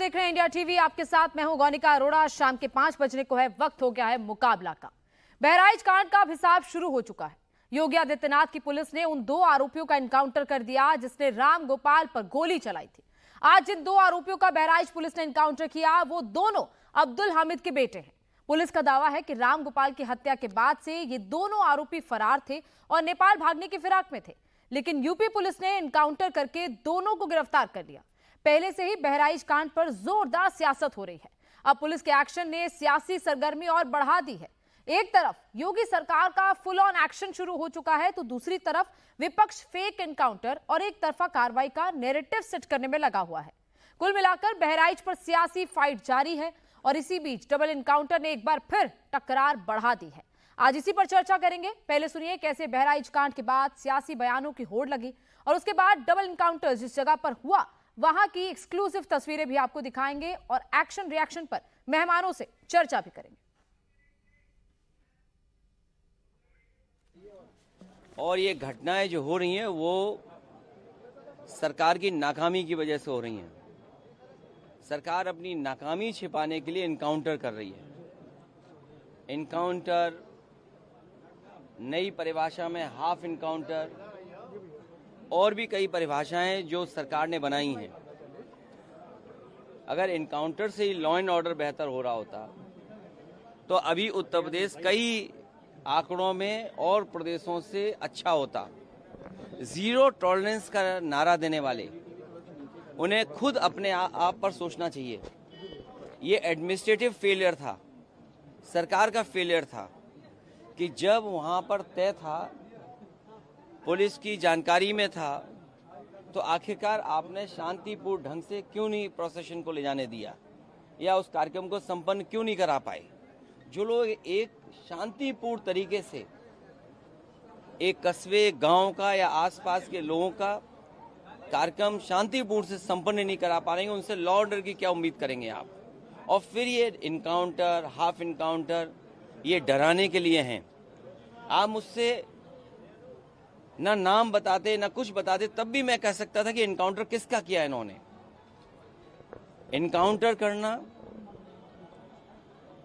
देख रहे हैं इंडिया टीवी। आपके साथ मैं हूं गौनिका अरोड़ा। शाम के 5 बजने को है, वक्त हो गया है मुकाबला का। बहराइच कांड का अब हिसाब शुरू हो चुका है। योगी आदित्यनाथ की पुलिस ने उन 2 आरोपियों का एनकाउंटर कर दिया जिसने राम गोपाल पर गोली चलाई थी। आज जिन 2 आरोपियों का बहराइच पुलिस ने एनकाउंटर किया वो दोनों अब्दुल हामिद के बेटे हैं। पुलिस का दावा है कि राम गोपाल की हत्या के बाद से ये दोनों आरोपी फरार थे और नेपाल भागने की फिराक में थे, लेकिन यूपी पुलिस ने एनकाउंटर करके दोनों को गिरफ्तार कर लिया। पहले से ही बहराइच कांड पर जोरदार सियासत हो रही है। अब पुलिस के एक्शन ने सियासी सरगर्मी और बढ़ा दी है। एक तरफ योगी सरकार का फुल ऑन एक्शन शुरू हो चुका है तो दूसरी तरफ विपक्ष फेक एनकाउंटर और एक तरफा कार्रवाई का नैरेटिव सेट करने में लगा हुआ है। कुल मिलाकर बहराइच पर सियासी फाइट जारी है और इसी बीच डबल एनकाउंटर ने एक बार फिर टकरार बढ़ा दी है। आज इसी पर चर्चा करेंगे। पहले सुनिए कैसे बहराइच कांड के बाद सियासी बयानों की होड़ लगी और उसके बाद डबल एनकाउंटर जिस जगह पर हुआ वहां की एक्सक्लूसिव तस्वीरें भी आपको दिखाएंगे और एक्शन रिएक्शन पर मेहमानों से चर्चा भी करेंगे। और ये घटनाएं जो हो रही हैं वो सरकार की नाकामी की वजह से हो रही हैं। सरकार अपनी नाकामी छिपाने के लिए एनकाउंटर कर रही है। एनकाउंटर, नई परिभाषा में हाफ एनकाउंटर और भी कई परिभाषाएं जो सरकार ने बनाई हैं। अगर एनकाउंटर से ही लॉ एंड ऑर्डर बेहतर हो रहा होता तो अभी उत्तर प्रदेश कई आंकड़ों में और प्रदेशों से अच्छा होता। जीरो टॉलरेंस का नारा देने वाले उन्हें खुद अपने आप पर सोचना चाहिए। ये एडमिनिस्ट्रेटिव फेलियर था, सरकार का फेलियर था कि जब वहां पर तय था, पुलिस की जानकारी में था, तो आखिरकार आपने शांतिपूर्ण ढंग से क्यों नहीं प्रोसेशन को ले जाने दिया या उस कार्यक्रम को संपन्न क्यों नहीं करा पाए। जो लोग एक शांतिपूर्ण तरीके से एक कस्बे, गांव का या आसपास के लोगों का कार्यक्रम शांतिपूर्ण से संपन्न नहीं करा पा रहे हैं, उनसे लॉ ऑर्डर की क्या उम्मीद करेंगे आप। और फिर ये इनकाउंटर, हाफ इनकाउंटर, ये डराने के लिए हैं। आप मुझसे ना नाम बताते ना कुछ बताते, तब भी मैं कह सकता था कि इनकाउंटर किसका किया है इन्होंने। इनकाउंटर करना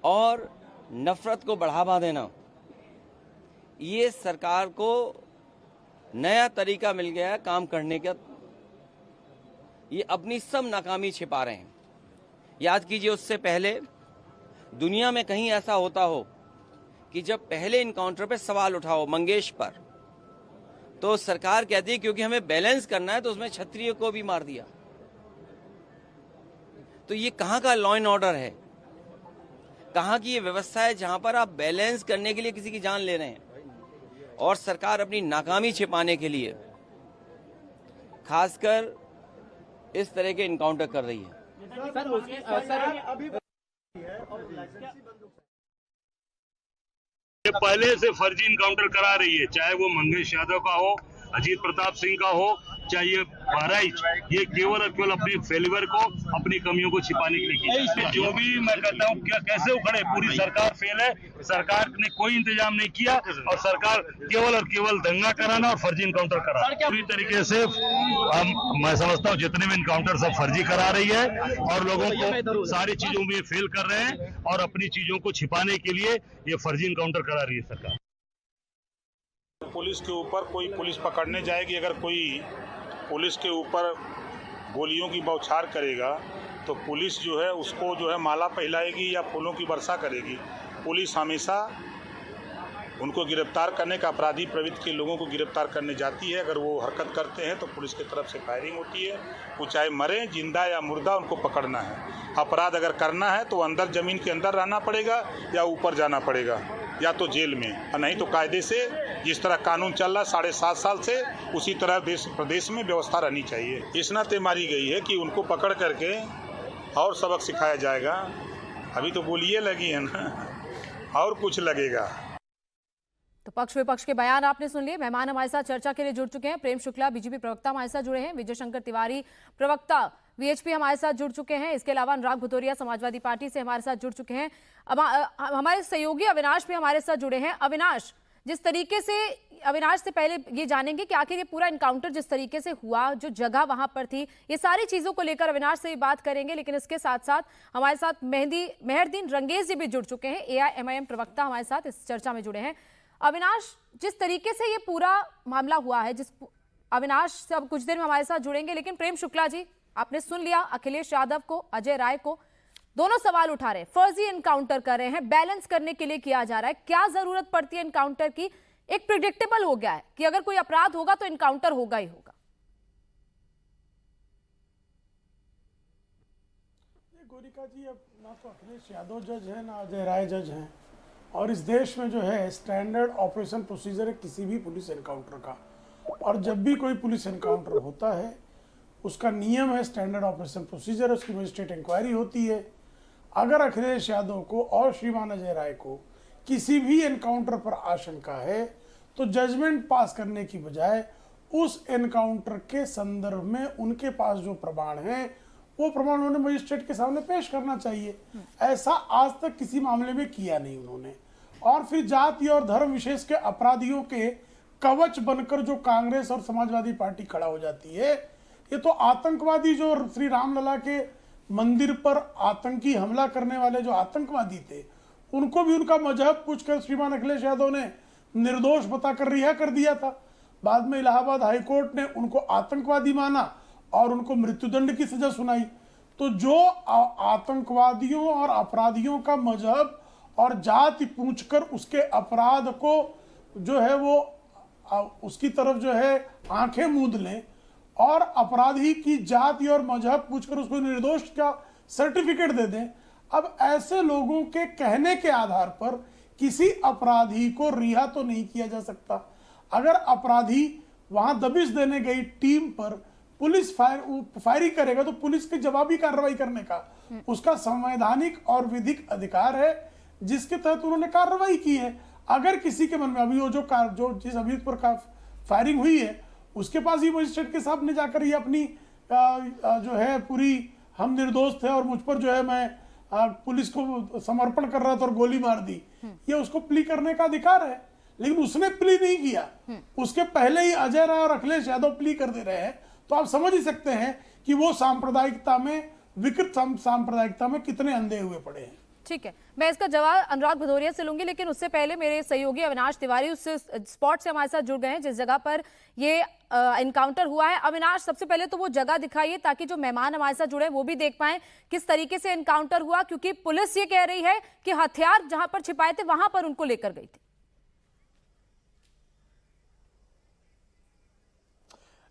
और नफरत को बढ़ावा देना, ये सरकार को नया तरीका मिल गया है काम करने का। ये अपनी सब नाकामी छिपा रहे हैं। याद कीजिए, उससे पहले दुनिया में कहीं ऐसा होता हो कि जब पहले इनकाउंटर पे सवाल उठाओ मंगेश पर, तो सरकार कहती है क्योंकि हमें बैलेंस करना है तो उसमें क्षत्रिय को भी मार दिया। तो ये कहां का लॉ एंड ऑर्डर है, कहां की ये व्यवस्था है जहां पर आप बैलेंस करने के लिए किसी की जान ले रहे हैं। और सरकार अपनी नाकामी छिपाने के लिए खासकर इस तरह के इनकाउंटर कर रही है। ये पहले से फर्जी इनकाउंटर करा रही है, चाहे वो मंगेश यादव का हो, अजीत प्रताप सिंह का हो, चाहे ये बहराइच, ये केवल और केवल अपने फेलियर को, अपनी कमियों को छिपाने के लिए किया। जो भी मैं कहता हूँ क्या कैसे उखड़े, पूरी सरकार फेल है। सरकार ने कोई इंतजाम नहीं किया और सरकार केवल और केवल दंगा कराना और फर्जी इनकाउंटर करा। पूरी तरीके से मैं समझता हूँ जितने भी इनकाउंटर सब फर्जी करा रही है और लोगों को सारी चीजों में फेल कर रहे हैं और अपनी चीजों को छिपाने के लिए ये फर्जी इनकाउंटर करा रही है सरकार। पुलिस के ऊपर कोई पुलिस पकड़ने जाएगी, अगर कोई पुलिस के ऊपर गोलियों की बौछार करेगा तो पुलिस जो है उसको जो है माला पहनाएगी या फूलों की वर्षा करेगी। पुलिस हमेशा उनको गिरफ्तार करने का, अपराधी प्रवृत्ति के लोगों को गिरफ्तार करने जाती है। अगर वो हरकत करते हैं तो पुलिस की तरफ से फायरिंग होती है। वो चाहे मरे, जिंदा या मुर्दा, उनको पकड़ना है। अपराध अगर करना है तो अंदर जमीन के अंदर रहना पड़ेगा या ऊपर जाना पड़ेगा या तो जेल में, और नहीं तो कायदे से जिस तरह कानून चल रहा 7.5 साल से, उसी तरह देश प्रदेश में व्यवस्था रहनी चाहिए। इस नाते मारी गई है कि उनको पकड़ करके और सबक सिखाया जाएगा। अभी तो गोलियां लगी है ना, और कुछ लगेगा। तो पक्ष विपक्ष के बयान आपने सुन लिए। मेहमान हमारे साथ चर्चा के लिए जुड़ चुके हैं। प्रेम शुक्ला बीजेपी प्रवक्ता हमारे साथ जुड़े हैं, विजय शंकर तिवारी प्रवक्ता वीएचपी हमारे साथ जुड़ चुके हैं। इसके अलावा अनुराग भदौरिया समाजवादी पार्टी से हमारे साथ जुड़ चुके हैं। अब हमारे सहयोगी अविनाश भी हमारे साथ जुड़े हैं। अविनाश, जिस तरीके से अविनाश से पहले ये जानेंगे कि आखिर ये पूरा इनकाउंटर जिस तरीके से हुआ, जो जगह वहां पर थी, ये सारी चीजों को लेकर अविनाश से भी बात करेंगे। लेकिन इसके साथ साथ हमारे साथ मेहरदीन रंगेज जी भी जुड़ चुके हैं, AIMIM प्रवक्ता हमारे साथ इस चर्चा में जुड़े हैं। अविनाश, जिस तरीके से ये पूरा मामला हुआ है, अविनाश सब कुछ देर में हमारे साथ जुड़ेंगे, लेकिन प्रेम शुक्ला जी, आपने सुन लिया अखिलेश यादव को, अजय राय को, दोनों सवाल उठा रहे हैं, फर्जी एनकाउंटर कर रहे हैं, बैलेंस करने के लिए किया जा रहा है। क्या जरूरत पड़ती है एनकाउंटर की? एक प्रिडिक्टेबल हो गया है कि अगर कोई अपराध होगा तो एनकाउंटर होगा ही होगा। गोरिका जी, अब ना तो अखिलेश यादव जज है ना अजय राय जज हैं, और इस देश में जो है स्टैंडर्ड ऑपरेशन प्रोसीजर है किसी भी पुलिस एनकाउंटर का। और जब भी कोई पुलिस एनकाउंटर होता है उसका नियम है, स्टैंडर्ड ऑपरेशन प्रोसीजर, उसकी मजिस्ट्रेट इंक्वायरी होती है। अगर अखिलेश यादव को और श्रीमान अजय राय को किसी भी एनकाउंटर पर आशंका है तो जजमेंट पास करने की बजाय उस एनकाउंटर के संदर्भ में उनके पास जो प्रमाण है वो प्रमाण उन्होंने मजिस्ट्रेट के सामने पेश करना चाहिए। ऐसा आज तक किसी मामले में किया नहीं उन्होंने। और फिर जाति और धर्म विशेष के अपराधियों के कवच बनकर जो कांग्रेस और समाजवादी पार्टी खड़ा हो जाती है, ये तो आतंकवादी जो श्री रामलला के मंदिर पर आतंकी हमला करने वाले जो आतंकवादी थे उनको भी उनका मजहब पूछकर श्रीमान अखिलेश यादव ने निर्दोष बताकर रिहा कर दिया था। बाद में इलाहाबाद हाईकोर्ट ने उनको आतंकवादी माना और उनको मृत्युदंड की सजा सुनाई। तो जो आतंकवादियों और अपराधियों का मजहब और जाति पूछकर उसके अपराध को जो है वो उसकी तरफ जो है आंखें मूंद लें और अपराधी की जाति और मजहब पूछकर उसको निर्दोष का सर्टिफिकेट दे दें, अब ऐसे लोगों के कहने के आधार पर किसी अपराधी को रिहा तो नहीं किया जा सकता। अगर अपराधी वहां दबिश देने गई टीम पर पुलिस फायरिंग करेगा तो पुलिस की जवाबी कार्रवाई करने का उसका संवैधानिक और विधिक अधिकार है, जिसके तहत उन्होंने कार्रवाई की है। अगर किसी के मन में अभी वो जो जिस अभियुक्त पर फायरिंग हुई है उसके पास ही मजिस्ट्रेट के सामने जाकर ये अपनी जो है पूरी हम निर्दोष थे और मुझ पर जो है मैं पुलिस को समर्पण कर रहा था और गोली मार दी, ये उसको प्ली करने का अधिकार है। लेकिन उसने प्ली नहीं किया, उसके पहले ही अजय राय और अखिलेश यादव प्ली कर दे रहे हैं। तो आप समझ ही सकते हैं कि वो सांप्रदायिकता में, विकृत सांप्रदायिकता में कितने अंधे हुए पड़े हैं। ठीक है, मैं इसका जवाब अनुराग भदौरिया से लूंगी, लेकिन उससे पहले मेरे सहयोगी अविनाश तिवारी उस स्पॉट से हमारे साथ जुड़ गए हैं जिस जगह पर ये एनकाउंटर हुआ है। अविनाश, सबसे पहले तो वो जगह दिखाइए ताकि जो मेहमान हमारे साथ जुड़े वो भी देख पाएं किस तरीके से एनकाउंटर हुआ, क्योंकि पुलिस ये कह रही है कि हथियार जहां पर छिपाए थे वहां पर उनको लेकर गई थी।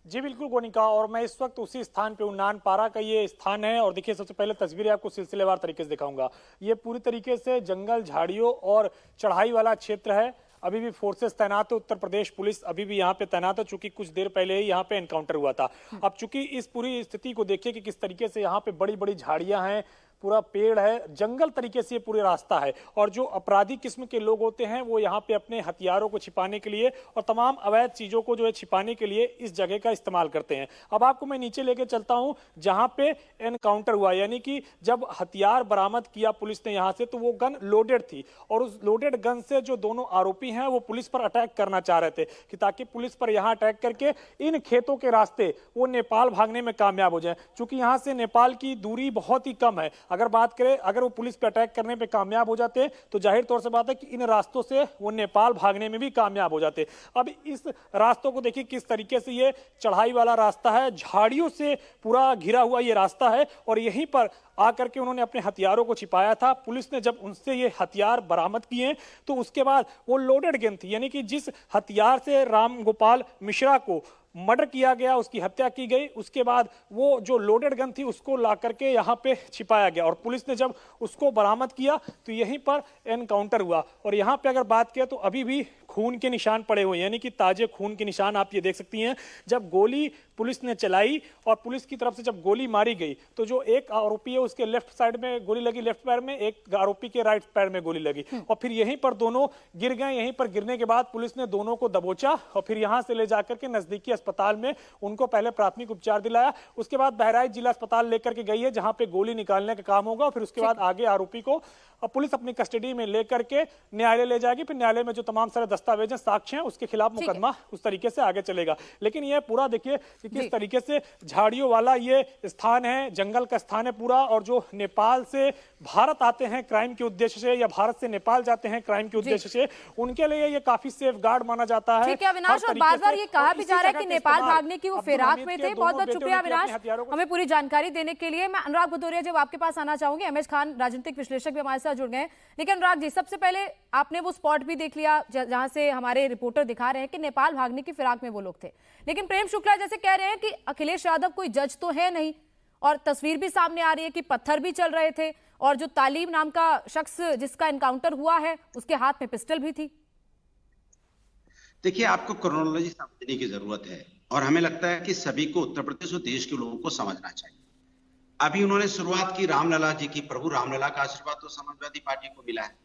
जी बिल्कुल गोनिका, और मैं इस वक्त उसी स्थान पे उन्नान पारा का ये स्थान है। और देखिए, सबसे पहले तस्वीरें आपको सिलसिलेवार तरीके से दिखाऊंगा। ये पूरी तरीके से जंगल, झाड़ियों और चढ़ाई वाला क्षेत्र है। अभी भी फोर्सेस तैनात है, उत्तर प्रदेश पुलिस अभी भी यहाँ पे तैनात है, चूंकि कुछ देर पहले ही यहाँ पे एनकाउंटर हुआ था। अब चूंकि इस पूरी स्थिति को देखिए कि किस तरीके से यहाँ पे बड़ी बड़ी झाड़ियां हैं, पूरा पेड़ है, जंगल तरीके से ये पूरे रास्ता है। और जो अपराधी किस्म के लोग होते हैं वो यहाँ पे अपने हथियारों को छिपाने के लिए और तमाम अवैध चीजों को जो है छिपाने के लिए इस जगह का इस्तेमाल करते हैं। अब आपको मैं नीचे लेके चलता हूँ जहाँ पे एनकाउंटर हुआ, यानी कि जब हथियार बरामद किया पुलिस ने यहाँ से, तो वो गन लोडेड थी और उस लोडेड गन से जो दोनों आरोपी हैं वो पुलिस पर अटैक करना चाह रहे थे कि ताकि पुलिस पर यहाँ अटैक करके इन खेतों के रास्ते वो नेपाल भागने में कामयाब हो जाए। चूंकि यहाँ से नेपाल की दूरी बहुत ही कम है, अगर बात करें, अगर वो पुलिस पे अटैक करने पे कामयाब हो जाते तो जाहिर तौर से बात है कि इन रास्तों से वो नेपाल भागने में भी कामयाब हो जाते। अब इस रास्तों को देखिए किस तरीके से ये चढ़ाई वाला रास्ता है, झाड़ियों से पूरा घिरा हुआ ये रास्ता है और यहीं पर आकर के उन्होंने अपने हथियारों को छिपाया था। पुलिस ने जब उनसे ये हथियार बरामद किए तो उसके बाद वो लोडेड गन थी, यानी कि जिस हथियार से राम गोपाल मिश्रा को मर्डर किया गया, उसकी हत्या की गई, उसके बाद वो जो लोडेड गन थी उसको ला करके यहाँ पे छिपाया गया और पुलिस ने जब उसको बरामद किया तो यहीं पर एनकाउंटर हुआ। और यहाँ पे अगर बात किया तो अभी भी खून के निशान पड़े हुए हैं, यानी कि ताजे खून के निशान आप ये देख सकती हैं। जब गोली पुलिस ने चलाई और पुलिस की तरफ से जब गोली मारी गई तो जो एक आरोपी है उसके लेफ्ट साइड में गोली लगी लेफ्ट पैर में, एक आरोपी के राइट पैर में गोली लगी और फिर यहीं पर दोनों गिर गए। यहीं पर गिरने के बाद पुलिस ने दोनों को दबोचा और फिर यहां से ले जाकर के नजदीकी अस्पताल में उनको पहले प्राथमिक उपचार दिलाया। उसके बाद बहराइच जिला अस्पताल लेकर के गई है जहां पे गोली निकालने का काम होगा। फिर उसके बाद आगे आरोपी को पुलिस अपनी कस्टडी में लेकर के न्यायालय ले जाएगी। फिर न्यायालय में जो तमाम सारे दस्तावेज हैं, साक्ष्य हैं, उसके खिलाफ ठीक है। मुकदमा उस तरीके से आगे चलेगा। लेकिन ये पूरा देखिए कि जी। किस तरीके से झाड़ियों वाला ये स्थान है, जंगल का स्थान है पूरा, और जो नेपाल से भारत आते हैं क्राइम के उद्देश्य से या भारत से नेपाल जाते हैं क्राइम के उद्देश्य से, उनके लिए ये काफी सेफ गार्ड माना जाता है। ठीक है अविनाश, हर और तरीके बार बार से। ये कहा और भी इसी जा रहा है जगह कि के नेपाल इस्तेमाल भागने की वो अब्दुल फिराक हमीद में के थे। दोनों बहुत बहुत बेटे शुक्रिया उनके अपने अविनाश, हथियारों को हमें पूरी जानकारी देने के लिए। मैं अनुराग भदौरिया जब आपके पास आना चाहूंगी, एमएच खान राजनीतिक विश्लेषक भी हमारे साथ जुड़ गए हैं। लेकिन अनुराग जी, सबसे पहले आपने वो स्पॉट भी देख लिया जहां से हमारे रिपोर्टर दिखा रहे हैं कि नेपाल भागने की फिराक में वो लोग थे, लेकिन प्रेम शुक्ला जैसे कह रहे हैं कि अखिलेश यादव कोई जज तो है नहीं, और तस्वीर भी सामने आ रही है कि पत्थर भी चल रहे थे, और जो तालीम नाम का शख्स जिसका एनकाउंटर हुआ है उसके हाथ में पिस्टल भी थी। देखिए, आपको क्रोनोलॉजी समझने की जरूरत है, और हमें लगता है कि सभी को, उत्तर प्रदेश और देश के लोगों को समझना चाहिए। अभी उन्होंने शुरुआत की रामलला जी की, प्रभु रामलला का आशीर्वाद तो समाजवादी पार्टी को मिला है,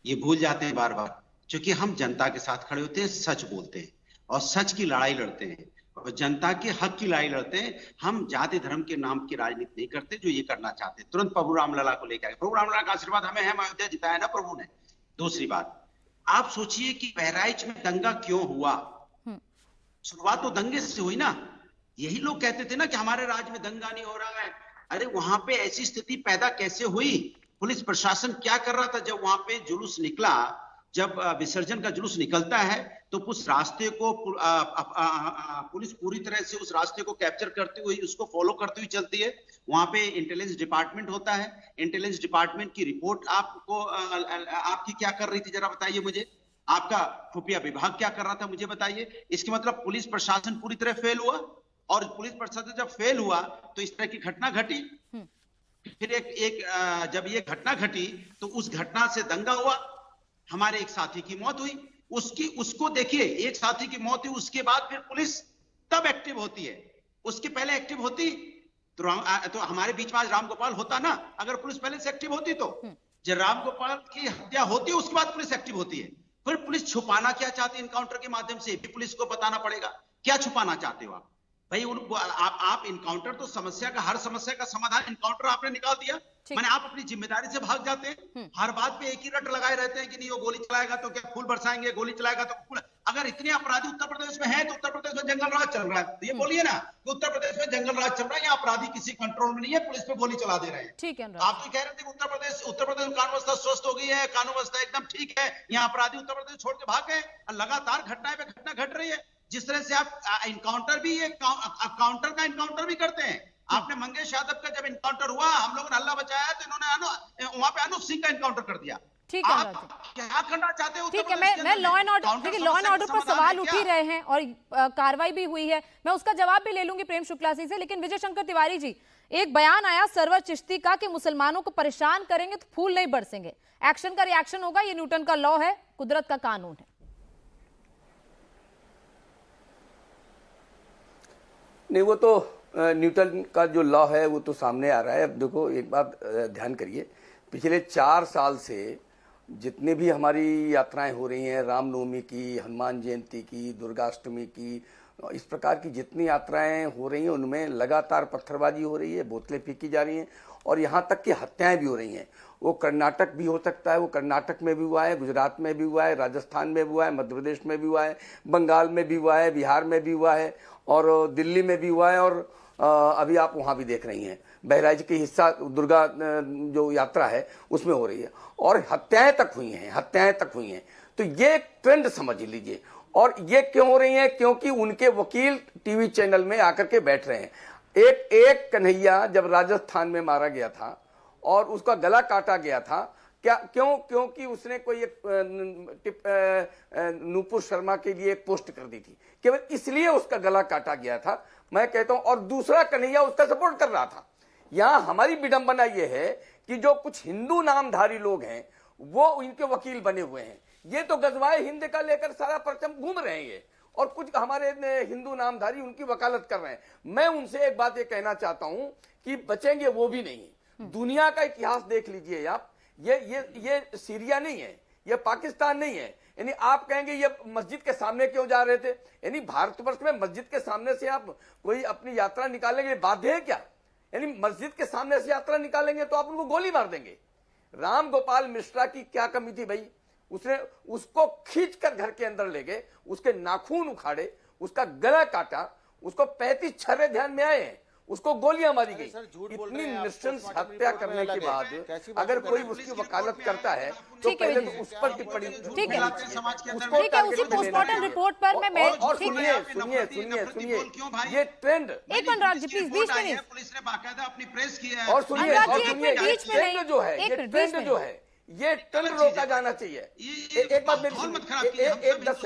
ये भूल जाते हैं बार बार, क्योंकि हम जनता के साथ खड़े होते हैं, सच बोलते हैं और सच की लड़ाई लड़ते हैं और जनता के हक की लड़ाई लड़ते हैं। हम जाति धर्म के नाम की राजनीति नहीं करते जो ये करना चाहते हैं। तुरंत प्रभु रामलला को लेकर, प्रभु रामलला का आशीर्वाद हमें है, अयोध्या जिताया ना प्रभु ने। दूसरी बात, आप सोचिए कि बहराइच में दंगा क्यों हुआ। शुरुआत तो दंगे से हुई ना। यही लोग कहते थे ना कि हमारे राज्य में दंगा नहीं हो रहा है। अरे वहां पे ऐसी स्थिति पैदा कैसे हुई? पुलिस प्रशासन क्या कर रहा था जब वहां पे जुलूस निकला? जब विसर्जन का जुलूस निकलता है तो उस रास्ते को पुलिस पूरी तरह से उस रास्ते को कैप्चर करती हुई, उसको फॉलो करती हुई चलती है। वहां पे इंटेलिजेंस डिपार्टमेंट होता है। इंटेलिजेंस डिपार्टमेंट की रिपोर्ट आपको आपकी क्या कर रही थी, जरा बताइए मुझे। आपका खुफिया विभाग क्या कर रहा था, मुझे बताइए। इसके मतलब पुलिस प्रशासन पूरी तरह फेल हुआ, और पुलिस प्रशासन जब फेल हुआ तो इस तरह की घटना घटी। फिर जब ये घटना घटी तो उस घटना से दंगा हुआ, हमारे एक साथी की मौत हुई। उसको देखिए, एक साथी की मौत हुई, उसके बाद फिर पुलिस तब एक्टिव होती है। उसके पहले एक्टिव होती तो हमारे बीच में आज रामगोपाल होता ना, अगर पुलिस पहले से एक्टिव होती। तो जब रामगोपाल की हत्या होती है उसके बाद पुलिस एक्टिव होती है। फिर पुलिस छुपाना क्या चाहती है इनकाउंटर के माध्यम से, भी पुलिस को बताना पड़ेगा। क्या छुपाना चाहते हो आप भाई? आप इनकाउंटर तो समस्या का, हर समस्या का समाधान इनकाउंटर आपने निकाल दिया। माने आप अपनी जिम्मेदारी से भाग जाते हैं। हर बात पे एक ही रट लगाए रहते हैं कि नहीं वो गोली चलाएगा तो क्या फूल बरसाएंगे, गोली चलाएगा तो फूल। अगर इतने अपराधी उत्तर प्रदेश में हैं तो उत्तर प्रदेश में जंगल राज चल रहा है, तो ये बोलिए ना कि उत्तर प्रदेश में जंगल राज चल रहा है, यहाँ अपराधी किसी कंट्रोल में नहीं है, पुलिस पे गोली चला दे रहे हैं। ठीक है, आप तो कह रहे थे कि उत्तर प्रदेश में कानून व्यवस्था स्वस्थ हो गई है, कानून व्यवस्था एकदम ठीक है, यहाँ अपराधी उत्तर प्रदेश छोड़ के भाग गए। लगातार घटनाएं पे घटना घट रही है। जिस तरह से आप इनकाउंटर भी, काउंटर का इनकाउंटर भी करते हैं। आपने मंगेश यादव का जब इनकाउंटर हुआ, हम लोगों ने हल्ला बचाया तो इन्होंने वहां पे अनुप सिंह का इनकाउंटर कर दिया। ठीक है आप क्या करना चाहते हो? ठीक है, मैं लॉ एंड ऑर्डर, देखिए लॉ एंड ऑर्डर पर सवाल उठ ही रहे हैं और कार्रवाई भी हुई है, मैं उसका जवाब भी ले लूंगी प्रेम शुक्ला जी से। लेकिन विजय शंकर तिवारी जी, एक बयान आया सरवर चिश्ती का कि मुसलमानों को परेशान करेंगे तो फूल नहीं बरसेंगे, एक्शन का रिएक्शन होगा, ये न्यूटन का लॉ है, कुदरत का कानून है। नहीं, वो तो न्यूटन का जो लॉ है वो तो सामने आ रहा है। अब देखो, एक बात ध्यान करिए, पिछले 4 साल से जितने भी हमारी यात्राएं हो रही हैं, रामनवमी की, हनुमान जयंती की, दुर्गाष्टमी की, इस प्रकार की जितनी यात्राएं हो रही हैं उनमें लगातार पत्थरबाजी हो रही है, बोतलें फेंकी जा रही हैं और यहाँ तक कि हत्याएं भी हो रही हैं। वो कर्नाटक भी हो सकता है, वो कर्नाटक में भी हुआ है, गुजरात में भी हुआ है, राजस्थान में भी हुआ है, मध्य प्रदेश में भी हुआ है, बंगाल में भी हुआ है, बिहार में भी हुआ है और दिल्ली में भी हुआ है, और अभी आप वहाँ भी देख रही हैं बहराइच की हिस्सा दुर्गा जो यात्रा है उसमें हो रही है और हत्याएं तक हुई हैं। तो ये ट्रेंड समझ लीजिए। और ये क्यों हो रही है? क्योंकि उनके वकील टीवी चैनल में आकर के बैठ रहे हैं। एक कन्हैया जब राजस्थान में मारा गया था और उसका गला काटा गया था, क्योंकि उसने कोई एक नूपुर शर्मा के लिए एक पोस्ट कर दी थी, केवल इसलिए उसका गला काटा गया था, मैं कहता हूं। और दूसरा कन्हैया उसका सपोर्ट कर रहा था। यहां हमारी विडंबना यह है कि जो कुछ हिंदू नामधारी लोग हैं वो इनके वकील बने हुए हैं। ये तो गजवाए हिंद का लेकर सारा परचम घूम रहे हैं और कुछ हमारे हिंदू नामधारी उनकी वकालत कर रहे हैं। मैं उनसे एक बात ये कहना चाहता हूं कि बचेंगे वो भी नहीं। दुनिया का इतिहास देख लीजिए आप, ये सीरिया नहीं है, ये पाकिस्तान नहीं है। यानी आप कहेंगे ये मस्जिद के सामने क्यों जा रहे थे? यानी भारतवर्ष में मस्जिद के सामने से आप कोई अपनी यात्रा निकालेंगे, बाध्य है क्या? यानी मस्जिद के सामने से यात्रा निकालेंगे तो आप उनको गोली मार देंगे। राम गोपाल मिश्रा की क्या कमी थी भाई? उसने उसको खींचकर घर के अंदर ले गए, उसके नाखून उखाड़े, उसका गला काटा, उसको 35 छर्रे ध्यान में आए हैं, उसको गोलियां मारी गई। इतनी नृशंस हत्या करने के बाद अगर कोई उसकी वकालत करता है तो पहले तो उस पर टिप्पणी ठीक है, उसी पोस्टमार्टम रिपोर्ट पर मैं और सुनिए ये ट्रेंड, एक मिनट राज जी प्लीज, बीच में नहीं, पुलिस ने बाकायदा अपनी प्रेस की है। और सुनिए बीच में नहीं, ट्रेंड जो है, ये ट्रेंड जो है, ये ट्रेंड रोका जाना चाहिए। एक बात मेरी, 10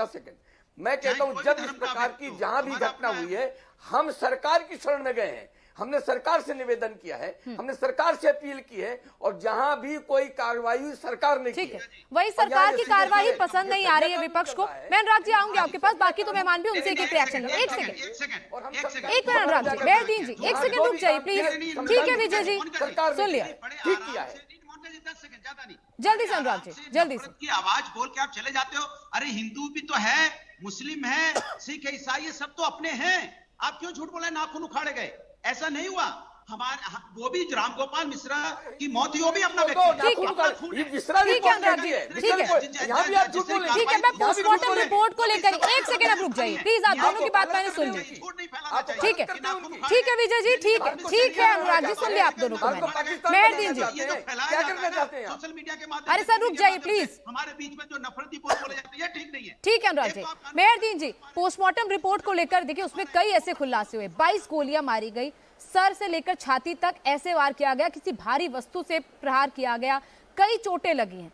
सेकंड मैं कहता हूं, जब इस प्रकार की जहां भी घटना हुई है, हम सरकार की शरण में गए हैं, हमने सरकार से निवेदन किया है, हमने सरकार से अपील की है, और जहां भी कोई कार्रवाई सरकार ने की ठीक है, वही सरकार की कार्रवाई पसंद नहीं आ रही है विपक्ष को। मैं अनुराग जी आऊंगी आपके पास, बाकी तो मेहमान भी उनसे एक रिएक्शन। एक सेकंड, एक मिनट अनुराग जी, मेहरदीन जी एक सेकंड रुक जाइए प्लीज। ठीक है विजय जी, सुन लिया, ठीक किया है। 10 सेकंड, ज्यादा नहीं। जल्दी से अनुराग जी, जल्दी से। की आवाज बोल के आप चले जाते हो। अरे हिंदू भी तो है, मुस्लिम है, सिख है, ईसाई है, सब तो अपने हैं। आप क्यों झूठ बोले नाखून उखाड़े गए? ऐसा नहीं हुआ। हमारे वो भी रामगोपाल मिश्रा की मौत हुई, वो भी अपना व्यक्ति। ठीक है अनुराग जी, ठीक है, यहाँ भी आप झूठ बोल रहे हैं। ठीक है, मैं पोस्टमार्टम रिपोर्ट को लेकर एक सेकंड आप रुक जाइए प्लीज, आप दोनों की बात मैंने सुन ली। ठीक है, ठीक है विजय जी, ठीक है अनुराग जी, सुन लिया आप दोनों को मैंने। मेहरदीन जी क्या करना चाहते हैं? सोशल मीडिया के माध्यम अरे सर रुक जाइए प्लीज, हमारे बीच में जो नफरती बोले जाते हैं, ये ठीक नहीं है। ठीक है अनुराग जी। मेहरदीन जी, पोस्टमार्टम रिपोर्ट को लेकर देखिए, उसमें कई ऐसे खुलासे हुए, 22 गोलियां मारी गई, सर से लेकर छाती तक ऐसे वार किया गया, किसी भारी वस्तु से प्रहार किया गया, कई चोटें लगी हैं।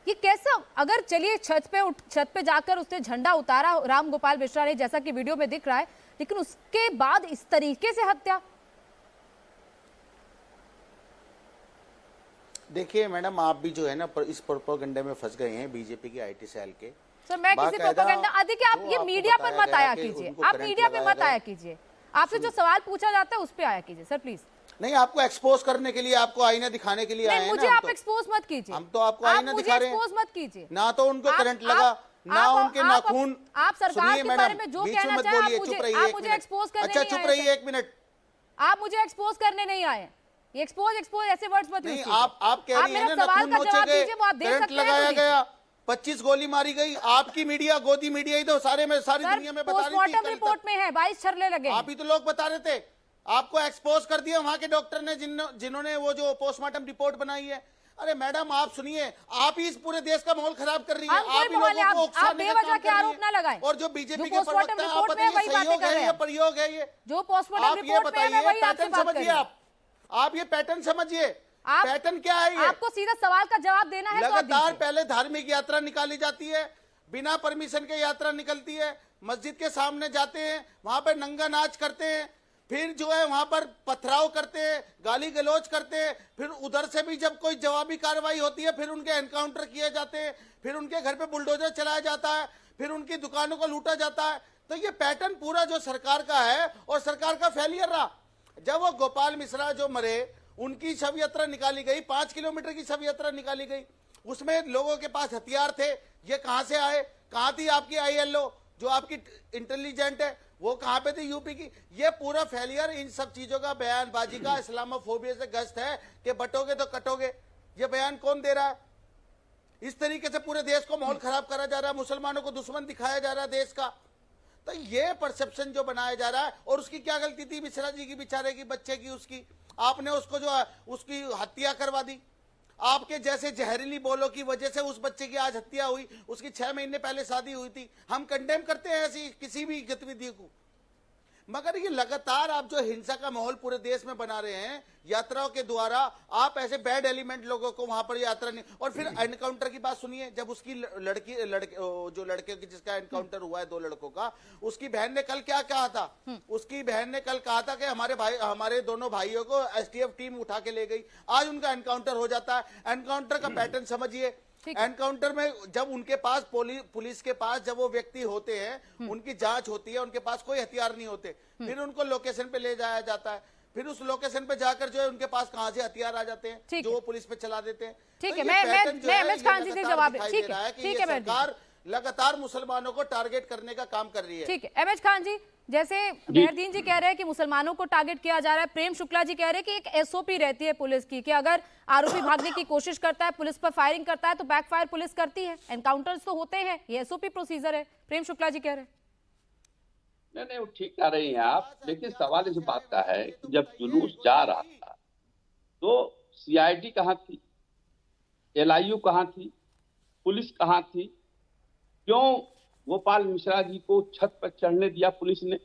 ये कैसा, अगर चलिए छत पे जाकर उसने झंडा उतारा रामगोपाल मिश्रा ने, जैसा कि वीडियो में दिख रहा है, लेकिन उसके बाद इस तरीके से हत्या। देखिए मैडम, आप भी जो है ना इस प्रोपेगेंडा में फंस गए हैं बीजेपी की आईटी सेल के। सर मैं किसी प्रोपेगेंडा, देखिए आप ये मीडिया पर मत आया कीजिए, आप मीडिया पे मत आया कीजिए, आपसे जो सवाल पूछा जाता है उस पे आया कीजिए सर प्लीज। नहीं, आपको एक्सपोज करने के लिए, आपको आईना दिखाने के लिए आए हैं। मुझे आप एक्सपोज मत कीजिए, हम तो आपको आईना दिखा रहे हैं। एक्सपोज मत कीजिए, ना तो उनको करंट लगा, ना उनके नाखून। आप सरकार के बारे में जो कहना चाहे आप मुझे एक्सपोज करने नहीं आए। अच्छा चुप रहिए एक मिनट, आप मुझे एक्सपोज करने नहीं आए। ये एक्सपोज ऐसे वर्ड्स मत यूज कीजिए। आप कह रही हैं ना सवाल का जवाब दीजिए, वो आप दे सकते हैं। लगाया गया, 25 गोली मारी गई, आपकी मीडिया, गोदी मीडिया ही तो सारी दुनिया में बता रही थी। पोस्टमार्टम रिपोर्ट में है 22 छर्रे लगे, आप ही तो लोग बता रहे थे। आपको एक्सपोज कर दिया वहां के डॉक्टर ने, जिन्होंने वो जो पोस्टमार्टम रिपोर्ट बनाई है। अरे मैडम आप सुनिए, आप ही इस पूरे देश का माहौल खराब कर रही है। आप ही लोगों को उकसाने का काम कर रही है। और जो बीजेपी के प्रवक्ता आप बताइए, सहयोग है या प्रयोग है ये? जो पोस्टमार्टम आप ये बताइए, पैटर्न समझिए। आप ये पैटर्न समझिए, पैटर्न क्या है ये? आपको सीधा सवाल का जवाब देना है। लगातार पहले धार्मिक यात्रा निकाली जाती है, बिना परमिशन के यात्रा निकलती है, मस्जिद के सामने जाते हैं, वहां पर नंगा नाच करते हैं, फिर जो है वहां पर पथराव करते हैं, गाली गलौज करते हैं, फिर उधर से भी जब कोई जवाबी कार्रवाई होती है फिर उनके एनकाउंटर किए जाते हैं, फिर उनके घर पे बुलडोजर चलाया जाता है, फिर उनकी दुकानों को लूटा जाता है। तो ये पैटर्न पूरा जो सरकार का है और सरकार का फेलियर रहा। जब वो गोपाल मिश्रा जो मरे, उनकी शव यात्रा निकाली गई, 5 किलोमीटर की शव यात्रा निकाली गई, उसमें लोगों के पास हथियार थे। ये कहां से आए? कहां थी आपकी ILO जो आपकी इंटेलिजेंट है, वो कहां पे थी यूपी की? ये पूरा फेलियर इन सब चीजों का, बयानबाजी का, इस्लामोफोबिया से ग्रस्त है कि बटोगे तो कटोगे। ये बयान कौन दे रहा है? इस तरीके से पूरे देश को माहौल खराब करा जा रहा है, मुसलमानों को दुश्मन दिखाया जा रहा है देश का। तो ये परसेप्शन जो बनाया जा रहा है, और उसकी क्या गलती थी मिश्रा जी की, बेचारे की, बच्चे की, उसकी? आपने उसको जो है उसकी हत्या करवा दी। आपके जैसे जहरीली बोलों की वजह से उस बच्चे की आज हत्या हुई, उसकी 6 महीने पहले शादी हुई थी। हम कंडेम करते हैं ऐसी किसी भी गतिविधि को, मगर ये लगातार आप जो हिंसा का माहौल पूरे देश में बना रहे हैं यात्राओं के द्वारा, आप ऐसे बैड एलिमेंट लोगों को वहां पर यात्रा नहीं। और फिर एनकाउंटर की बात सुनिए, जब उसकी जो लड़के की जिसका एनकाउंटर हुआ है, 2 लड़कों का, उसकी बहन ने कल क्या कहा था? उसकी बहन ने कल कहा था कि हमारे दोनों भाइयों को STF टीम उठा के ले गई। आज उनका एनकाउंटर हो जाता है। एनकाउंटर का पैटर्न समझिए। एनकाउंटर में जब उनके पास पुलिस के पास जब वो व्यक्ति होते हैं, उनकी जांच होती है, उनके पास कोई हथियार नहीं होते, फिर उनको लोकेशन पे ले जाया जाता है, फिर उस लोकेशन पे जाकर जो है उनके पास कहां से हथियार आ जाते हैं जो वो पुलिस पे चला देते हैं। ठीक है, मैं एमएच खान जी से जवाब, ठीक है, सरकार लगातार मुसलमानों को टारगेट करने का काम कर रही है। ठीक है एमएच खान जी, जैसे मेहरदीन जी कह रहे हैं कि मुसलमानों को टारगेट किया जा रहा है, प्रेम शुक्ला जी कह रहे हैं कि एक एसओपी रहती है पुलिस की कि अगर आरोपी भागने की कोशिश करता है, पुलिस पर फायरिंग करता है तो बैकफायर पुलिस करती है, एनकाउंटर्स तो होते हैं, ये एसओपी प्रोसीजर है। प्रेम शुक्ला जी कह रहे हैं। नहीं वो ठीक कह रही हैं आप, लेकिन सवाल इस बात का है कि जब जुलूस जा रहा था तो सीआईडी कहाँ थी, एलआईयू कहाँ थी, पुलिस कहाँ थी? क्यों गोपाल मिश्रा जी को छत पर चढ़ने दिया पुलिस ने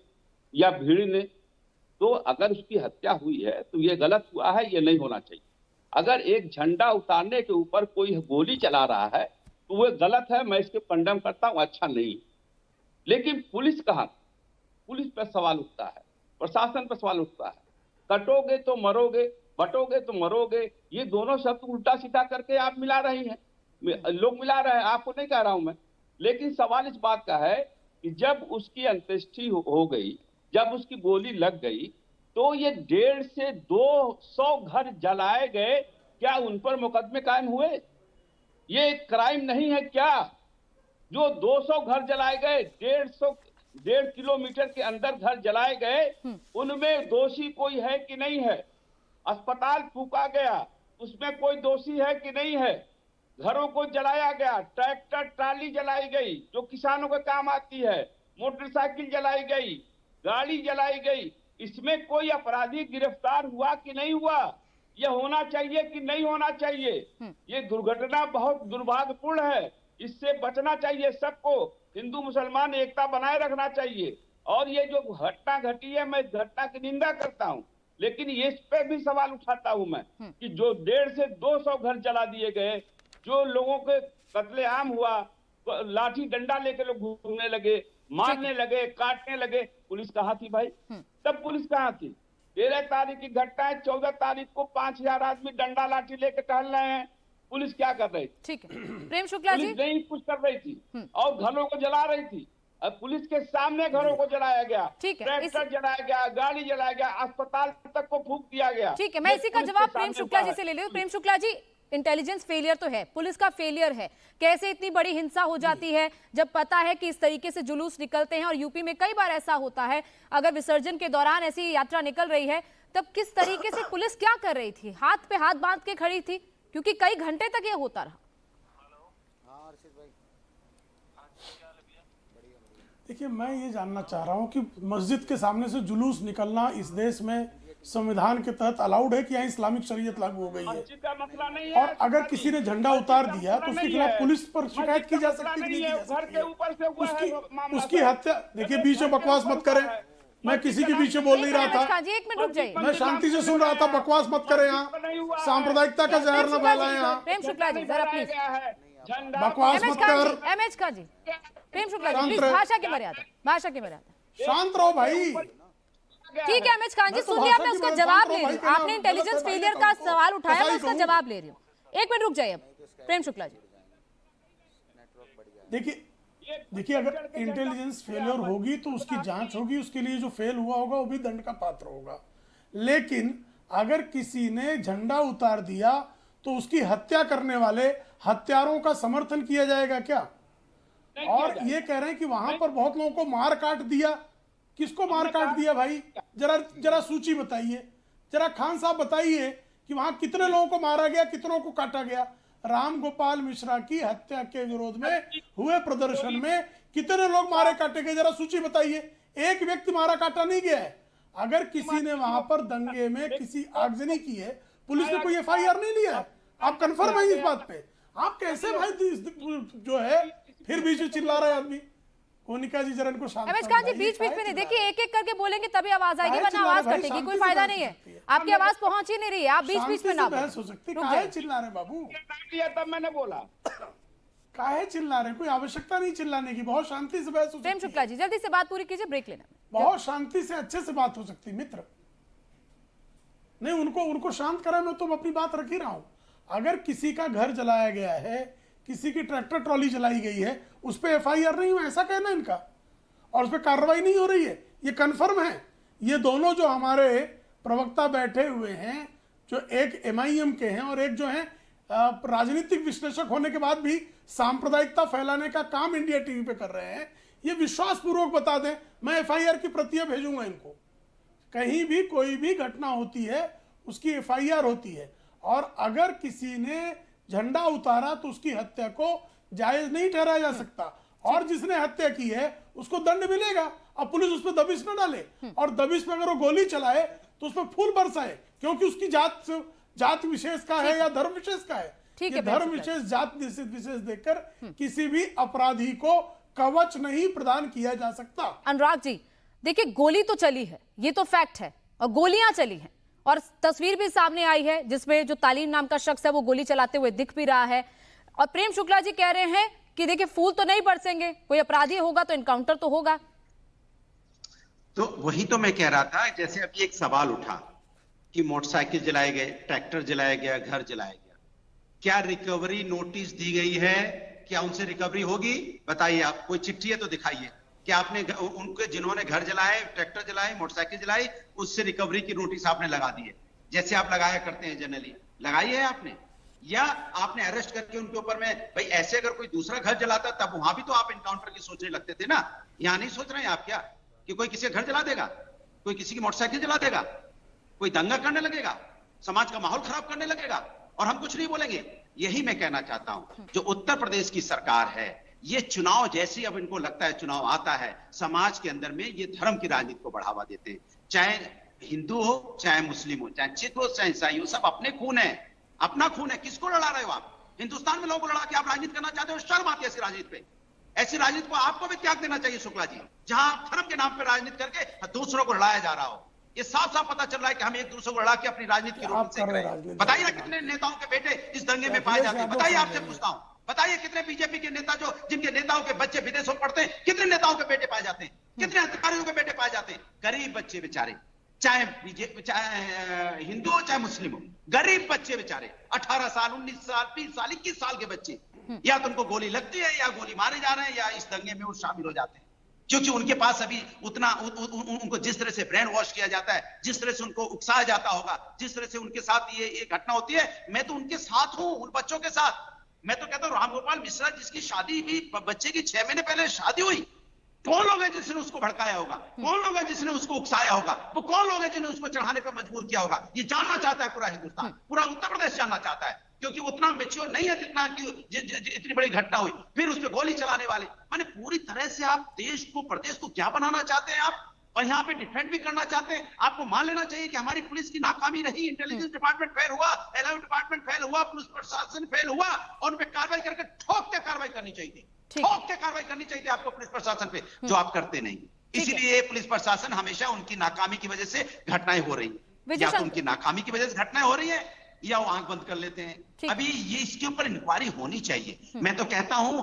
या भीड़ ने? तो अगर उसकी हत्या हुई है तो ये गलत हुआ है, ये नहीं होना चाहिए। अगर एक झंडा उतारने के ऊपर कोई गोली चला रहा है तो वो गलत है, मैं इसके कंडेम करता हूँ, अच्छा नहीं। लेकिन पुलिस कहाँ? पुलिस पर सवाल उठता है, प्रशासन पर सवाल उठता है। कटोगे तो मरोगे, बटोगे तो मरोगे, ये दोनों शब्द उल्टा सीधा करके आप मिला रही हैं, लोग मिला रहे हैं, आपको नहीं कह रहा हूं मैं। लेकिन सवाल इस बात का है कि जब उसकी अंत्येष्टि हो गई, जब उसकी गोली लग गई, तो ये 150 से 200 घर जलाए गए, क्या उन पर मुकदमे कायम हुए? ये एक क्राइम नहीं है क्या? जो 200 घर जलाए गए, 1.5 किलोमीटर के अंदर घर जलाए गए, उनमें दोषी कोई है कि नहीं है? अस्पताल फूका गया, उसमें कोई दोषी है कि नहीं है? घरों को जलाया गया, ट्रैक्टर ट्राली जलाई गई जो किसानों के काम आती है, मोटरसाइकिल जलाई गई, गाड़ी जलाई गई, इसमें कोई अपराधी गिरफ्तार हुआ कि नहीं हुआ? यह होना चाहिए कि नहीं होना चाहिए? ये दुर्घटना बहुत दुर्भाग्यपूर्ण है, इससे बचना चाहिए सबको। हिंदू मुसलमान एकता बनाए रखना चाहिए। और ये जो घटना घटी है, मैं घटना की निंदा करता हूँ, लेकिन इस पे भी सवाल उठाता हूँ मैं कि जो 150 से 200 घर जला दिए गए, जो लोगों के कत्लेआम हुआ, लाठी डंडा लेके लोग घूमने लगे, मारने लगे, काटने लगे, पुलिस कहाँ थी भाई? तब पुलिस कहाँ थी? 13 तारीख की घटना है, 14 तारीख को 5000 आदमी डंडा लाठी लेके टहल रहे हैं, पुलिस क्या कर रही थी? ठीक है प्रेम शुक्ला जी, पुलिस नहीं कुछ कर रही थी और घरों को जला रही थी। अब पुलिस के सामने घरों को जलाया गया, ठीक है, ट्रैक्टर जलाया गया, गाड़ी जलाया गया, अस्पताल तक को फूंक दिया गया। ठीक है, मैं इसी का जवाब प्रेम शुक्ला जी से ले लूं। प्रेम शुक्ला जी, इंटेलिजेंस फेलियर तो है, पुलिस का फेलियर है, कैसे इतनी बड़ी हिंसा हो जाती है जब पता है कि इस तरीके से जुलूस निकलते हैं? और यूपी में कई बार ऐसा होता है, अगर विसर्जन के दौरान ऐसी यात्रा निकल रही है तब किस तरीके से पुलिस क्या कर रही थी? हाथ पे हाथ बांध के खड़ी थी, क्योंकि कई घंटे तक ये होता रहा। देखिए, मैं ये जानना चाह रहा हूँ कि मस्जिद के सामने से जुलूस निकलना इस देश में संविधान के तहत अलाउड है कि यहाँ इस्लामिक शरीयत लागू हो गई है? का मसला नहीं है। और अगर किसी ने झंडा उतार दिया तो उसके खिलाफ पुलिस पर शिकायत की जा सकती है कि नहीं की जा घर सकती के ऊपर से हुआ है है? उसकी हत्या, देखिए बीच में बकवास मत करें, मैं किसी के बीच में बोल नहीं रहा था, जी एक मिनट रुक जाइए, मैं शांति से सुन रहा था, बकवास मत करें यहाँ, सांप्रदायिकता का जहर न फैलाएं यहाँ, प्रेम शुक्ला जी जरा प्लीज, बकवास मत कर, एमएच खान जी, प्रेम शुक्ला जी प्लीज, भाषा की मर्यादा, भाषा की मर्यादा, शांत रहो भाई। ठीक है एमएच खान जी, सुन लिया, मैं उसका जवाब ले रही हूँ। आपने इंटेलिजेंस फेलियर का सवाल उठाया, मैं उसका जवाब ले रही हूँ। एक मिनट रुक जाइए अब प्रेम शुक्ला जी। देखिए अगर इंटेलिजेंस फेलियर होगी तो उसकी जांच होगी, उसके लिए जो फेल हुआ होगा वो भी दंड का पात्र होगा। लेकिन अगर किसी ने झंडा उतार दिया तो उसकी हत्या करने वाले हत्यारों का समर्थन किया जाएगा क्या? और ये कह रहे हैं कि वहां पर बहुत लोगों को मार काट दिया, किसको मार काट दिया भाई? जरा सूची बताइए, जरा खान साहब बताइए कि वहां कितने लोगों को मारा गया, कितनों को काटा गया? राम गोपाल मिश्रा की हत्या के विरोध में हुए प्रदर्शन में कितने लोग मारे काटे गए, जरा सूची बताइए। एक व्यक्ति मारा काटा नहीं गया है। अगर किसी ने वहां पर दंगे में किसी आगजनी की है, पुलिस ने कोई एफआईआर नहीं लिया है, आप कंफर्म है इस बात पे? आप कैसे भाई जो है फिर बीच में चिल्ला रहे आदमी? कोनिका जी जरा इनको शांत एमएच खान जी बीच बीच में नहीं, देखिए एक एक करके बोलेंगे तभी आवाज आएगी, वरना आवाज कटेगी, कोई फायदा नहीं है। आपकी आवाज पहुंच ही नहीं रही है, आप बीच बीच में ना बहस हो सकती है। काहे चिल्ला रहे बाबू? तब मैंने बोला काहे चिल्ला रहे? कोई आवश्यकता नहीं चिल्लाने की, बहुत शांति से बहस हो सकती है। प्रेम शुक्ला जी जल्दी से बात पूरी कीजिए, ब्रेक लेना। बहुत शांति से अच्छे से बात हो सकती है मित्र। नहीं, उनको शांत करा, मैं तो अपनी बात रख ही रहा हूं। अगर किसी का घर जलाया गया है, किसी की ट्रैक्टर ट्रॉली जलाई गई है, उस पर एफआईआर नहीं हुआ, ऐसा कहना इनका, और उस पर कार्रवाई नहीं हो रही है, ये कन्फर्म है। ये दोनों जो हमारे प्रवक्ता बैठे हुए हैं, जो एक एमआईएम के हैं और एक जो है राजनीतिक विश्लेषक होने के बाद भी सांप्रदायिकता फैलाने का काम इंडिया टीवी पे कर रहे हैं, ये विश्वासपूर्वक बता दें, मैं एफआईआर की प्रतियां भेजूंगा इनको। कहीं भी कोई भी घटना होती है उसकी एफआईआर होती है, और अगर किसी ने झंडा उतारा तो उसकी हत्या को जायज नहीं ठहराया जा सकता, और जिसने हत्या की है उसको दंड मिलेगा। अब पुलिस उस पर दबिश न डाले, और दबिश पे अगर वो गोली चलाए तो उस पर फूल बरसाए, क्योंकि उसकी जात विशेष का है या धर्म विशेष का है। ठीक ये है, धर्म विशेष, जात विशेष देकर किसी भी अपराधी को कवच नहीं प्रदान किया जा सकता। अनुराग जी देखिए, गोली तो चली है, ये तो फैक्ट है, और गोलियां चली हैं, और तस्वीर भी सामने आई है जिसमें जो तालीम नाम का शख्स है वो गोली चलाते हुए दिख भी रहा है। और प्रेम शुक्ला जी कह रहे हैं कि देखिए फूल तो नहीं बरसेंगे, कोई अपराधी होगा तो इनकाउंटर तो होगा। तो वही तो मैं कह रहा था, जैसे अभी एक सवाल उठा कि मोटरसाइकिल जलाए गए, ट्रैक्टर जलाया गया, घर जलाया गया, क्या रिकवरी नोटिस दी गई है? क्या उनसे रिकवरी होगी? बताइए आप, कोई चिट्ठी है तो दिखाइए। क्या आपने उनके जिन्होंने घर जलाए, ट्रैक्टर जलाए, मोटरसाइकिल जलाई, उससे रिकवरी की नोटिस आपने लगा दी है, जैसे आप लगाया करते हैं जनरली? लगाई है आपने? या आपने अरेस्ट करके उनके ऊपर में, भाई ऐसे अगर कोई दूसरा घर जलाता तब वहां भी तो आप इनकाउंटर की सोचने लगते थे ना। यहां नहीं सोच रहे हैं आप क्या कि कोई किसी का घर जला देगा, कोई किसी की मोटरसाइकिल जला देगा, कोई दंगा करने लगेगा, समाज का माहौल खराब करने लगेगा, और हम कुछ नहीं बोलेंगे? यही मैं कहना चाहता हूं। जो उत्तर प्रदेश की सरकार है, ये चुनाव जैसे अब इनको लगता है चुनाव आता है, समाज के अंदर में ये धर्म की राजनीति को बढ़ावा देते हैं। चाहे हिंदू हो, चाहे मुस्लिम हो, चाहे सिख हो, चाहे ईसाई हो, सब अपने खून है, अपना खून है। किसको लड़ा रहे हो आप? हिंदुस्तान में लोगों को लड़ा के आप राजनीति करना चाहते हो? शर्म आती है ऐसी राजनीति पे। ऐसी राजनीति को आपको भी त्याग देना चाहिए शुक्ला जी, जहां धर्म के नाम पर राजनीति करके दूसरों को लड़ाया जा रहा हो। ये साफ साफ पता चल रहा है कि हम एक दूसरे को लड़ा के अपनी राजनीति की रोटी सेक रहे हैं। बताइए ना कितने नेताओं के बेटे इस दंगे में पाए जाते हैं? बताइए, आपसे पूछता हूं, बताइए कितने बीजेपी के नेता जो जिनके नेताओं के बच्चे विदेशों में पढ़ते हैं, कितने नेताओं के बेटे पाए जाते हैं? कितने अधिकारियों के बेटे पाए जाते हैं? गरीब बच्चे बेचारे, चाहे बीजेपी, चाहे हिंदू हो, चाहे मुस्लिम हो, गरीब बच्चे बेचारे, 18 साल, 19 साल, 20 साल, 21 साल के बच्चे, या तो उनको गोली लगती है या गोली मारे जा रहे हैं, या इस दंगे में वो शामिल हो जाते हैं, क्योंकि उनके पास अभी उतना उनको जिस तरह से ब्रेन वॉश किया जाता है, जिस तरह से उनको उकसाया जाता होगा, जिस तरह से उनके साथ ये घटना होती है। मैं तो उनके साथ हूं, उन बच्चों के साथ। मैं तो कहता हूं, रामगोपाल मिश्रा जिसकी शादी भी बच्चे की 6 महीने पहले शादी हुई, कौन लोग हैं जिसने उसको भड़काया होगा? कौन लोग हैं जिसने उसको उकसाया होगा? वो कौन लोग हैं जिन्हें उसको चढ़ाने पर मजबूर किया होगा? ये जानना चाहता है पूरा हिंदुस्तान, पूरा उत्तर प्रदेश जानना चाहता है, क्योंकि उतना मेच्योर नहीं है जितना कि इतनी बड़ी घटना हुई, फिर उस पर गोली चलाने वाले। माने पूरी तरह से आप देश को, प्रदेश को क्या बनाना चाहते हैं आप, और यहाँ पे डिफेंड भी करना चाहते हैं। आपको मान लेना चाहिए कि हमारी पुलिस की नाकामी रही, इंटेलिजेंस डिपार्टमेंट फेल हुआ, एलआईयू डिपार्टमेंट फेल हुआ, पुलिस प्रशासन फेल हुआ, और उन पे कार्रवाई करके ठोक के कार्रवाई करनी चाहिए थी, ठोक के कार्रवाई करनी चाहिए आपको पुलिस प्रशासन पे, जो आप करते नहीं। इसीलिए पुलिस प्रशासन हमेशा उनकी नाकामी की वजह से घटनाएं हो रही है, या तो उनकी नाकामी की वजह से घटनाएं हो रही है, या वो आंख बंद कर लेते हैं। अभी ये इसके ऊपर इंक्वायरी होनी चाहिए। मैं तो कहता हूं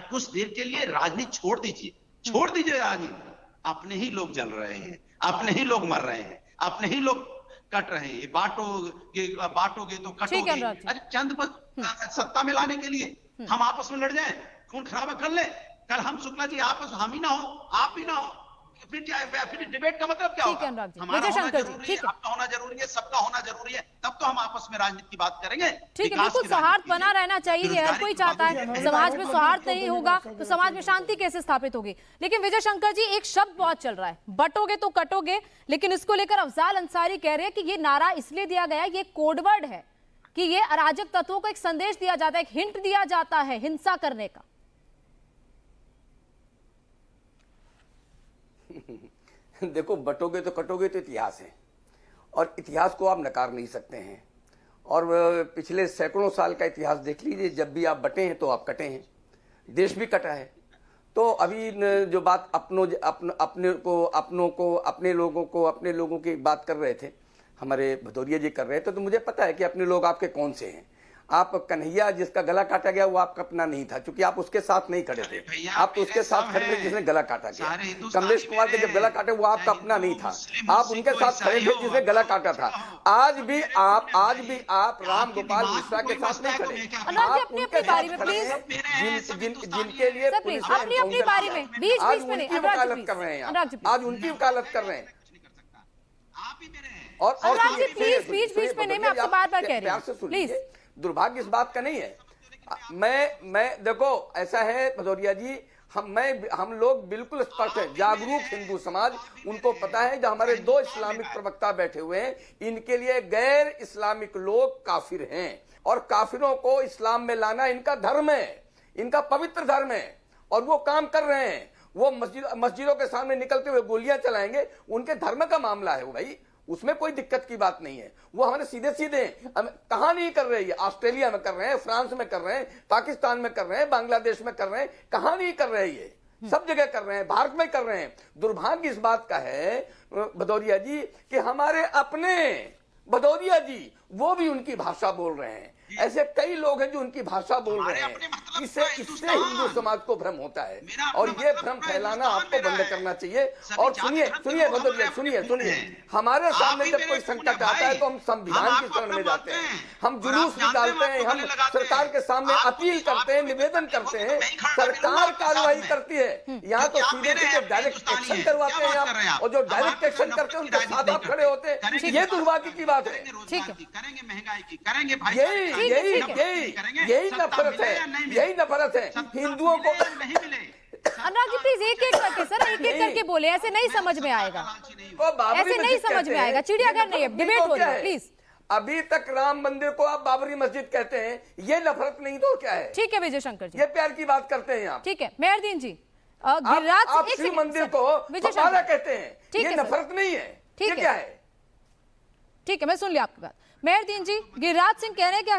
कुछ देर के लिए राजनीति छोड़ दीजिए, छोड़ दीजिए राजनीति। अपने ही लोग जल रहे हैं, अपने ही लोग मर रहे हैं, अपने ही लोग कट रहे हैं। बांटोगे तो कटोगे। अरे चंद सत्ता में लाने के लिए हम आपस में लड़ जाएं, खून खराबा कर ले। कल हम शुक्ला जी आपस हम ही ना हो, आप भी ना हो, फिर डिबेट का मतलब क्या होगा? हमारा होना जरूरी है, आपका होना जरूरी है, सबका होना जरूरी है, तब तो हम आपस में राजनीति की बात करेंगे। ठीक है, बिल्कुल सौहार्द बना रहना चाहिए, हर कोई चाहता है। समाज में सौहार्द नहीं होगा तो समाज में शांति कैसे स्थापित होगी? लेकिन विजय शंकर जी, एक शब्द बहुत चल रहा है, बटोगे तो कटोगे, लेकिन इसको लेकर अफजाल अंसारी कह रहे हैं कि ये नारा इसलिए दिया गया, ये कोडवर्ड है कि ये अराजक तत्वों को एक संदेश दिया जाता है, एक हिंट दिया जाता है हिंसा करने का। देखो, बटोगे तो कटोगे तो इतिहास है, और इतिहास को आप नकार नहीं सकते हैं। और पिछले सैकड़ों साल का इतिहास देख लीजिए, जब भी आप बटे हैं तो आप कटे हैं, देश भी कटा है। तो अभी जो बात अपने लोगों की बात कर रहे थे, हमारे भदौरिया जी कर रहे थे, तो मुझे पता है कि अपने लोग आपके कौन से हैं। आप कन्हैया जिसका गला काटा गया वो आपका अपना नहीं था, क्योंकि आप उसके साथ नहीं खड़े थे, आप तो उसके साथ खड़े थे जिसने गला काटा गया। कमलेश कुमार के जब गला काटे वो आपका अपना नहीं था, आप उनके साथ खड़े थे जिसने गला काटा था। आज भी आप राम गोपाल मिश्रा के साथ नहीं खड़े, आप उनके साथ खड़े हैं जिनके लिए पुलिस आज उनकी वकालत कर रहे हैं, आज उनकी वकालत कर रहे हैं। और प्लीज बीच में नहीं, मैं आपसे बार-बार कह रही हूं, प्लीज। दुर्भाग्य इस बात का नहीं है मैं देखो ऐसा है भदौरिया जी, हम लोग बिल्कुल स्पष्ट हैं, जागरूक हिंदू समाज, उनको पता है जो हमारे 2 इस्लामिक प्रवक्ता बैठे हुए हैं, इनके लिए गैर इस्लामिक लोग काफिर हैं और काफिरों को इस्लाम में लाना इनका धर्म है, इनका पवित्र धर्म है और वो काम कर रहे हैं। वो मस्जिदों के सामने निकलते हुए गोलियां चलाएंगे, उनके धर्म का मामला है वो भाई, उसमें कोई दिक्कत की बात नहीं है। वो हमारे सीधे सीधे कहां नहीं कर रहे हैं, ऑस्ट्रेलिया में कर रहे हैं, फ्रांस में कर रहे हैं, पाकिस्तान में कर रहे हैं, बांग्लादेश में कर रहे हैं, कहां नहीं कर रहे हैं, ये सब जगह कर रहे हैं, भारत में कर रहे हैं। दुर्भाग्य इस बात का है भदौरिया जी कि हमारे अपने भदौरिया जी वो भी उनकी भाषा बोल रहे हैं। ऐसे कई लोग हैं जो उनकी भाषा बोल रहे हैं, इससे हिंदू समाज को भ्रम होता है और ये भ्रम फैलाना आपको बंद करना चाहिए। और सुनिए भदौरिया, सुनिए, हमारे सामने जब कोई संकट आता है तो हम संविधान की शरण में जाते हैं, हम जुलूस निकालते हैं, हम सरकार के सामने अपील करते हैं, निवेदन करते हैं, सरकार कार्रवाई करती है। यहाँ तो सीधे डायरेक्ट एक्शन करवाते हैं आप, और जो डायरेक्ट एक्शन करते हैं उनके साथ आप खड़े होते हैं, ये दुर्भाग्य की बात है। करेंगे महंगाई की, करेंगे भाई, यही नफरत है हिंदुओं को। अनुराग जी प्लीज एक एक करके सर, एक एक करके बोले, ऐसे नहीं समझ में आएगा, ऐसे नहीं समझ में आएगा। चिड़ियाघर नहीं है, डिबेट हो रही है, प्लीज। अभी तक राम मंदिर को आप बाबरी मस्जिद कहते हैं, ये नफरत नहीं तो क्या है? ठीक है विजय शंकर जी, ये प्यार की बात करते हैं आप। ठीक है मेहरदीन जी, आप शिव मंदिर को बपाला कहते हैं, ये नफरत नहीं है, ये क्या है? ठीक है मैं सुन लिया आपकी बात। मेहरदीन जी, गिरिराज सिंह कह रहे हैं कि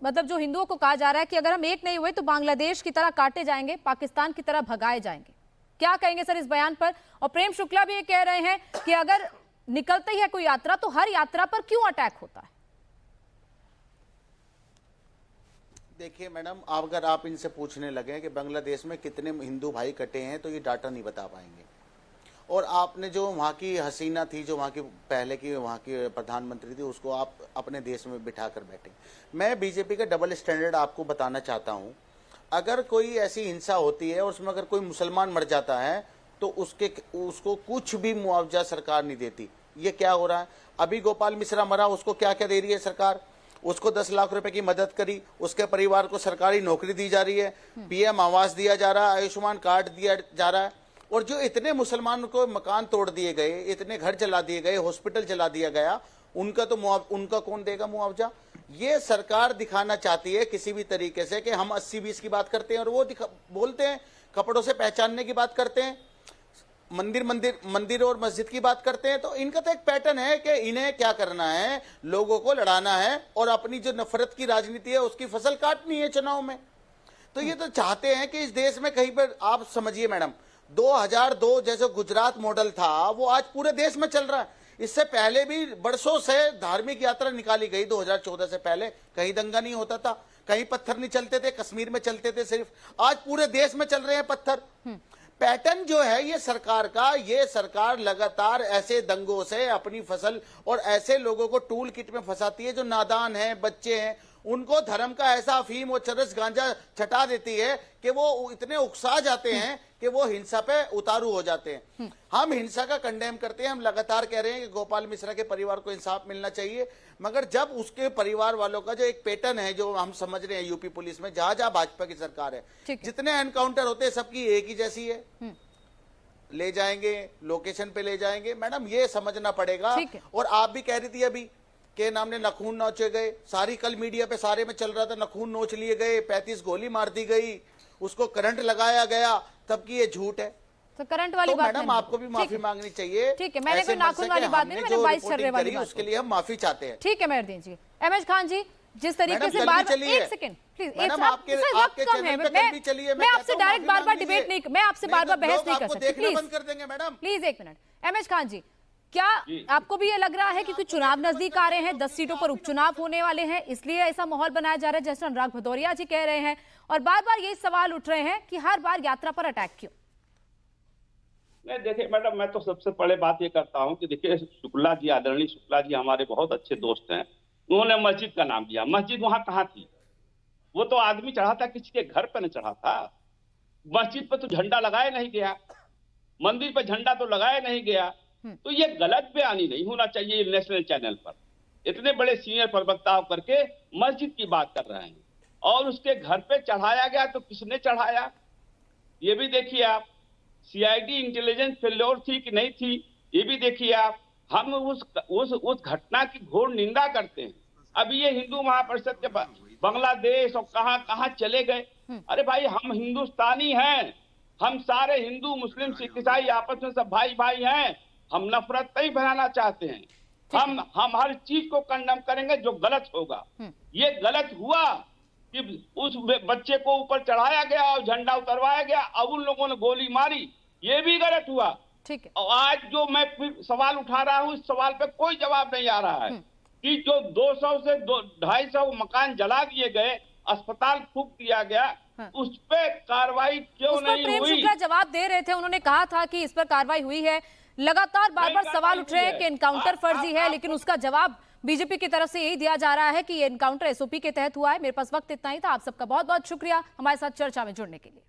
मतलब जो हिंदुओं को कहा जा रहा है कि अगर हम एक नहीं हुए तो बांग्लादेश की तरह काटे जाएंगे, पाकिस्तान की तरह भगाए जाएंगे, क्या कहेंगे सर इस बयान पर? और प्रेम शुक्ला भी ये कह रहे हैं कि अगर निकलती है कोई यात्रा तो हर यात्रा पर क्यों अटैक होता है? देखिए मैडम, अगर आप इनसे पूछने लगे कि बांग्लादेश में कितने हिंदू भाई कटे हैं तो ये डाटा नहीं बता पाएंगे। और आपने जो वहाँ की हसीना थी, जो वहाँ की पहले की वहाँ की प्रधानमंत्री थी, उसको आप अपने देश में बिठा कर बैठे। मैं बीजेपी का डबल स्टैंडर्ड आपको बताना चाहता हूँ। अगर कोई ऐसी हिंसा होती है और उसमें अगर कोई मुसलमान मर जाता है तो उसको कुछ भी मुआवजा सरकार नहीं देती। ये क्या हो रहा है? अभी गोपाल मिश्रा मरा, उसको क्या क्या दे रही है सरकार? उसको 10 लाख रुपए की मदद करी, उसके परिवार को सरकारी नौकरी दी जा रही है, पीएम आवास दिया जा रहा है, आयुष्मान कार्ड दिया जा रहा है। और जो इतने मुसलमानों को मकान तोड़ दिए गए, इतने घर जला दिए गए, हॉस्पिटल जला दिया गया, उनका कौन देगा मुआवजा? ये सरकार दिखाना चाहती है किसी भी तरीके से कि हम 80-20 की बात करते हैं और वो बोलते हैं कपड़ों से पहचानने की बात करते हैं, मंदिर और मस्जिद की बात करते हैं। तो इनका तो एक पैटर्न है कि इन्हें क्या करना है, लोगों को लड़ाना है और अपनी जो नफरत की राजनीति है उसकी फसल काटनी है चुनाव में। तो ये तो चाहते हैं कि इस देश में कहीं पर, आप समझिए मैडम, 2002 जैसे गुजरात मॉडल था वो आज पूरे देश में चल रहा है। इससे पहले भी बरसों से धार्मिक यात्रा निकाली गई, 2014 से पहले कहीं दंगा नहीं होता था, कहीं पत्थर नहीं चलते थे, कश्मीर में चलते थे सिर्फ, आज पूरे देश में चल रहे हैं पत्थर। पैटर्न जो है ये सरकार का, ये सरकार लगातार ऐसे दंगों से अपनी फसल और ऐसे लोगों को टूल किट में फंसाती है जो नादान हैं, बच्चे हैं, उनको धर्म का ऐसा अफीम और चरस गांजा छटा देती है कि वो इतने उकसा जाते हैं कि वो हिंसा पे उतारू हो जाते हैं। हम हिंसा का कंडेम करते हैं, हम लगातार कह रहे हैं कि गोपाल मिश्रा के परिवार को इंसाफ मिलना चाहिए, मगर जब उसके परिवार वालों का जो एक पैटर्न है जो हम समझ रहे हैं यूपी पुलिस में, जहां जहां भाजपा की सरकार है, जितने एनकाउंटर होते हैं सबकी एक ही जैसी है, ले जाएंगे, लोकेशन पे ले जाएंगे। मैडम ये समझना पड़ेगा। और आप भी कह रही थी अभी के नाम ने नखून नोचे गए, सारी कल मीडिया पे सारे में चल रहा था, नखून नोच लिए गए, 35 गोली मार दी गई, उसको करंट लगाया गया, तब की ये झूठ है। तो करंट वाली बात मैडम आपको भी माफी मांगनी चाहिए। ठीक है, मैंने कोई नाखून वाली बात नहीं, मैंने 22 छर्रे वाली बात, उसके लिए हम माफी चाहते हैं। ठीक है मेहरदीन जी। एमएच खान जी, जिस तरीके से बार एक सेकंड प्लीज, आपके चैनल पे कल भी चलिए, मैं आपसे डायरेक्ट बार-बार डिबेट नहीं, मैं आपसे बार-बार बहस नहीं कर सकती, प्लीज बंद कर देंगे मैडम, प्लीज एक मिनट। एमएच खान जी, क्या आपको भी ये लग रहा है कि कुछ चुनाव नजदीक आ रहे हैं, 10 सीटों पर उपचुनाव होने वाले हैं, इसलिए ऐसा माहौल बनाया जा रहा है जैसा अनुराग भदौरिया जी कह रहे हैं, और बार-बार यही सवाल उठ रहे हैं कि हर बार यात्रा पर अटैक क्यों? नहीं देखिए मैडम, मैं तो सबसे पहले बात ये करता हूँ कि देखिए शुक्ला जी, आदरणीय शुक्ला जी हमारे बहुत अच्छे दोस्त हैं, उन्होंने मस्जिद का नाम लिया। मस्जिद वहां कहाँ थी? वो तो आदमी चढ़ा था, किसी के घर पे न चढ़ा था। मस्जिद पर तो झंडा लगाया नहीं गया, मंदिर पर झंडा तो लगाया नहीं गया। तो ये गलत बयानी नहीं होना चाहिए नेशनल चैनल पर। इतने बड़े सीनियर प्रवक्ता करके मस्जिद की बात कर रहे हैं, और उसके घर पे चढ़ाया गया तो किसने चढ़ाया, ये भी देखिए आप। सीआईडी इंटेलिजेंस फेल्योर थी कि नहीं थी, ये भी देखिए आप। हम उस घटना की घोर निंदा करते हैं। अभी ये हिंदू महापरिषद के बांग्लादेश और कहां चले गए। अरे भाई, हम हिंदुस्तानी हैं, हम सारे हिंदू मुस्लिम सिख ईसाई आपस में सब भाई भाई हैं। हम नफरत नहीं फैलाना चाहते हैं। हम हर चीज को कंडम करेंगे जो गलत होगा। ये गलत हुआ कि उस बच्चे को ऊपर चढ़ाया गया और झंडा उतरवाया गया, अब उन लोगों ने गोली मारी, ये भी गलत हुआ। ठीक है। और आज जो मैं सवाल उठा रहा हूँ, इस सवाल पे कोई जवाब नहीं आ रहा है कि जो 200 से 250 मकान जला दिए गए, अस्पताल फूंक दिया गया, उस पे कार्रवाई क्यों नहीं प्रेम हुई? शुक्ला जवाब दे रहे थे, उन्होंने कहा था कि इस पर कार्रवाई हुई है। लगातार बार-बार सवाल उठ रहे हैं कि एनकाउंटर फर्जी है, लेकिन उसका जवाब बीजेपी की तरफ से यही दिया जा रहा है कि ये एनकाउंटर एसओपी के तहत हुआ है। मेरे पास वक्त इतना ही था। आप सबका बहुत बहुत शुक्रिया हमारे साथ चर्चा में जुड़ने के लिए।